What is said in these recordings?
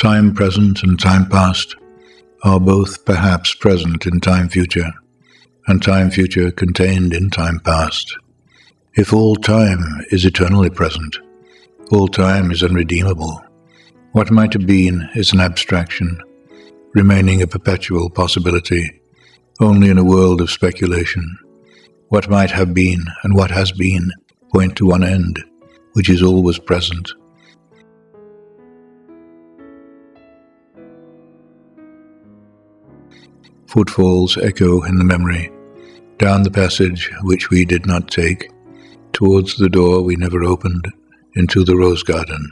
Time present and time past are both perhaps present in time future, and time future contained in time past. If all time is eternally present, all time is unredeemable. What might have been is an abstraction, remaining a perpetual possibility, only in a world of speculation. What might have been and what has been point to one end, which is always present. Footfalls echo in the memory, down the passage which we did not take, towards the door we never opened, into the rose garden.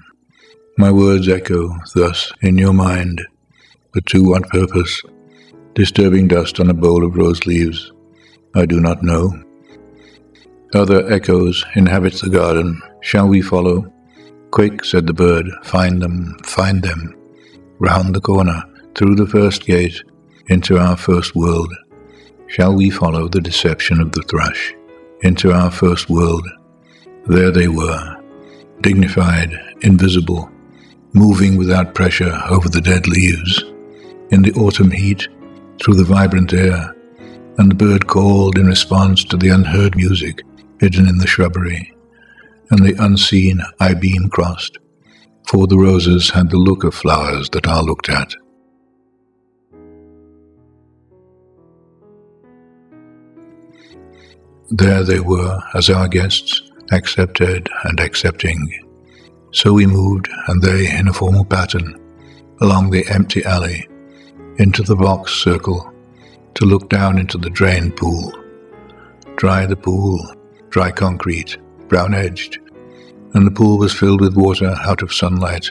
My words echo thus in your mind, but to what purpose? Disturbing dust on a bowl of rose leaves, I do not know. Other echoes inhabit the garden. Shall we follow? Quick, said the bird, find them, round the corner, through the first gate, into our first world. Shall we follow the deception of the thrush, into our first world? There they were, dignified, invisible, moving without pressure over the dead leaves, in the autumn heat, through the vibrant air, and the bird called in response to the unheard music hidden in the shrubbery, and the unseen I-beam crossed, for the roses had the look of flowers that are looked at. There they were as our guests, accepted and accepting. So we moved, and they in a formal pattern, along the empty alley, into the box circle, to look down into the drain pool. Dry the pool, dry concrete, brown-edged, and the pool was filled with water out of sunlight,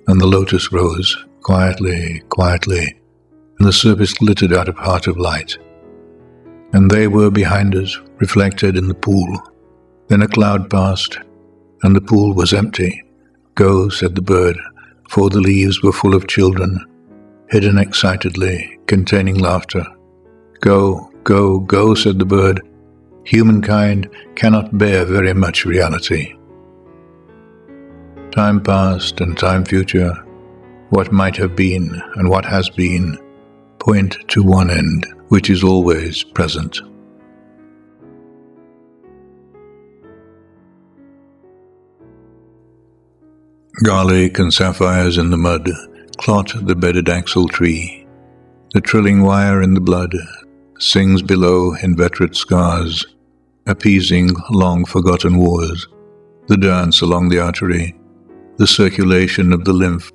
and the lotus rose, quietly, and the surface glittered out of heart of light. And they were behind us, reflected in the pool. Then a cloud passed, and the pool was empty. Go, said the bird, for the leaves were full of children, hidden excitedly, containing laughter. Go, go, go, said the bird. Humankind cannot bear very much reality. Time past and time future, what might have been and what has been, point to one end, which is always present. Garlic and sapphires in the mud clot the bedded axle tree. The trilling wire in the blood sings below inveterate scars, appeasing long-forgotten wars. The dance along the artery, the circulation of the lymph,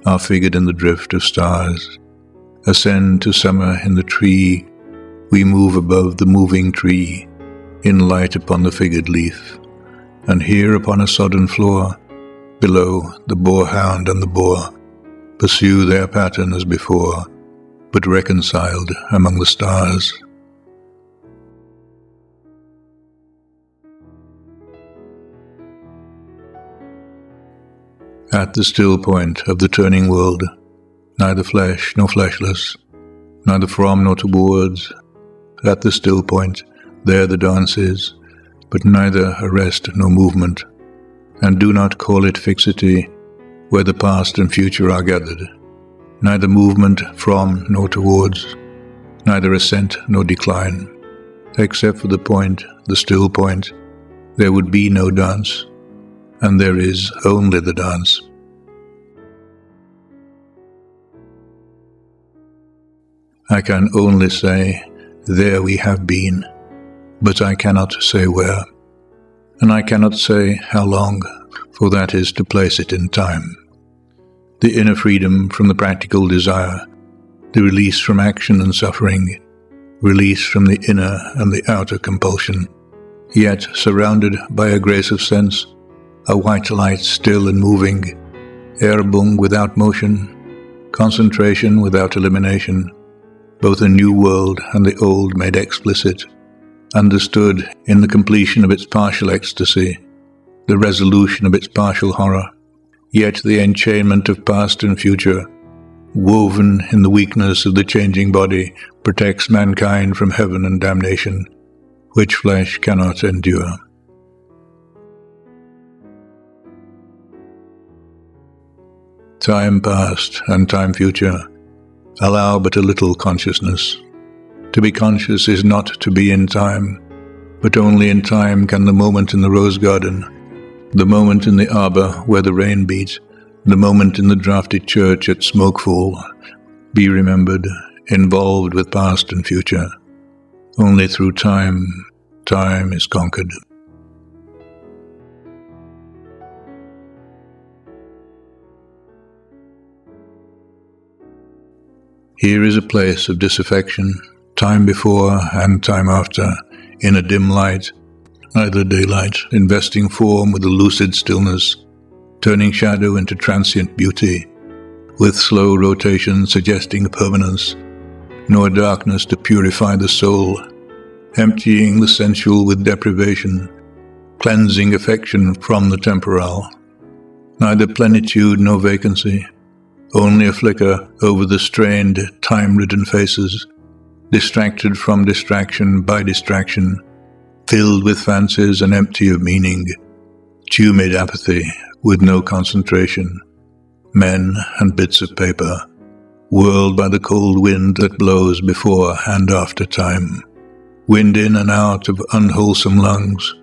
are figured in the drift of stars. Ascend to summer in the tree, we move above the moving tree, in light upon the figured leaf, and here upon a sodden floor, below the boarhound and the boar, pursue their pattern as before, but reconciled among the stars. At the still point of the turning world, neither flesh nor fleshless, neither from nor towards, at the still point, there the dance is, but neither arrest nor movement, and do not call it fixity, where the past and future are gathered, neither movement from nor towards, neither ascent nor decline. Except for the point, the still point, there would be no dance, and there is only the dance. I can only say, there we have been, but I cannot say where, and I cannot say how long, for that is to place it in time. The inner freedom from the practical desire, the release from action and suffering, release from the inner and the outer compulsion, yet surrounded by a grace of sense, a white light still and moving, Übung without motion, concentration without elimination, both a new world and the old made explicit, understood in the completion of its partial ecstasy, the resolution of its partial horror, yet the enchainment of past and future, woven in the weakness of the changing body, protects mankind from heaven and damnation, which flesh cannot endure. Time past and time future allow but a little consciousness. To be conscious is not to be in time, but only in time can the moment in the rose garden, the moment in the arbour where the rain beat, the moment in the draughty church at smokefall, be remembered, involved with past and future. Only through time, time is conquered. Here is a place of disaffection, time before and time after, in a dim light, either daylight, investing form with a lucid stillness, turning shadow into transient beauty, with slow rotation suggesting permanence, nor darkness to purify the soul, emptying the sensual with deprivation, cleansing affection from the temporal. Neither plenitude nor vacancy, only a flicker over the strained, time-ridden faces, distracted from distraction by distraction, filled with fancies and empty of meaning, tumid apathy with no concentration, men and bits of paper, whirled by the cold wind that blows before and after time, wind in and out of unwholesome lungs,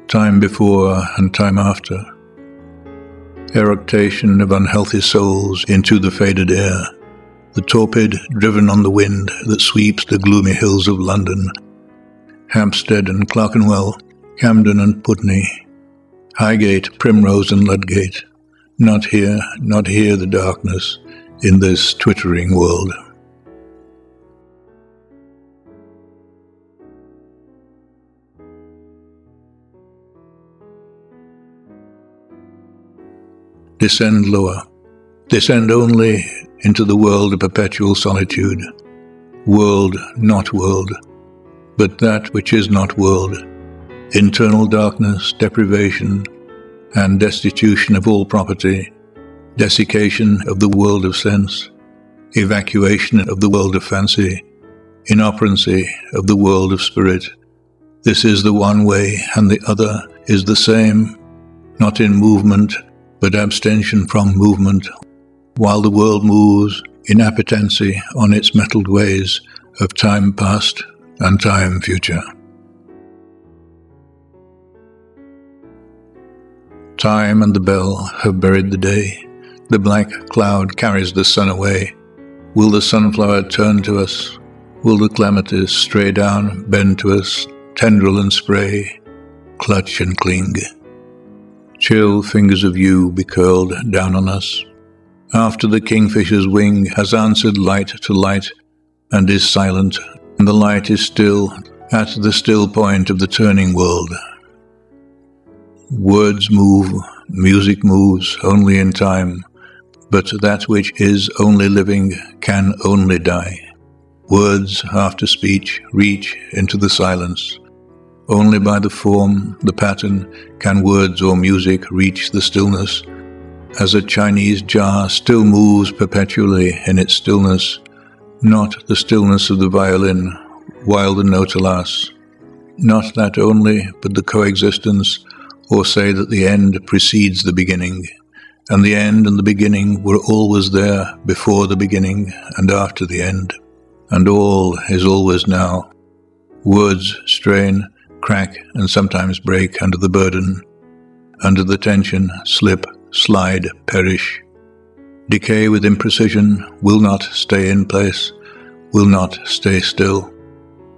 time before and time after, eructation of unhealthy souls into the faded air, the torpid driven on the wind that sweeps the gloomy hills of London, Hampstead and Clerkenwell, Camden and Putney, Highgate, Primrose and Ludgate. Not here the darkness in this twittering world. Descend lower. Descend only into the world of perpetual solitude. World, not world, but that which is not world. Internal darkness, deprivation, and destitution of all property, desiccation of the world of sense, evacuation of the world of fancy, inoperancy of the world of spirit. This is the one way, and the other is the same, not in movement, but abstention from movement, while the world moves in appetency on its metalled ways of time past and time future. Time and the bell have buried the day. The black cloud carries the sun away. Will the sunflower turn to us? Will the clematis stray down, bend to us, tendril and spray, clutch and cling? Chill fingers of you be curled down on us. After the kingfisher's wing has answered light to light and is silent, and the light is still at the still point of the turning world. Words move, music moves only in time, but that which is only living can only die. Words, after speech, reach into the silence. Only by the form, the pattern, can words or music reach the stillness, as a Chinese jar still moves perpetually in its stillness, not the stillness of the violin, while the note lasts. Not that only, but the coexistence, or say that the end precedes the beginning, and the end and the beginning were always there before the beginning and after the end, and all is always now. Words strain, crack, and sometimes break under the burden, under the tension, slip, slide, perish. Decay with imprecision, will not stay in place, will not stay still.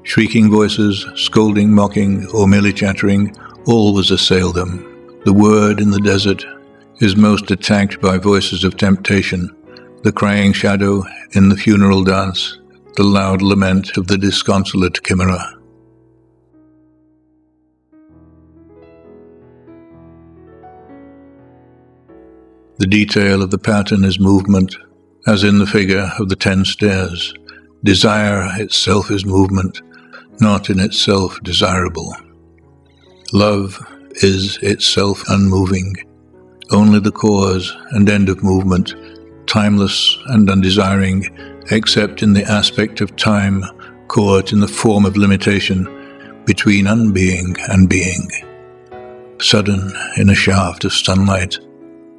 Shrieking voices, scolding, mocking, or merely chattering, always assail them. The word in the desert is most attacked by voices of temptation, the crying shadow in the funeral dance, the loud lament of the disconsolate chimera. The detail of the pattern is movement, as in the figure of the 10 stairs. Desire itself is movement, not in itself desirable. Love is itself unmoving, only the cause and end of movement, timeless and undesiring, except in the aspect of time caught in the form of limitation between unbeing and being. Sudden in a shaft of sunlight,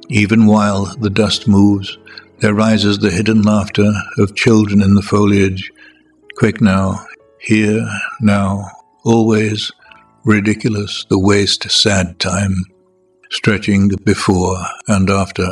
even while the dust moves, There rises the hidden laughter of children in the foliage. Quick now, here, now, always, ridiculous, the waste sad time, stretching before and after.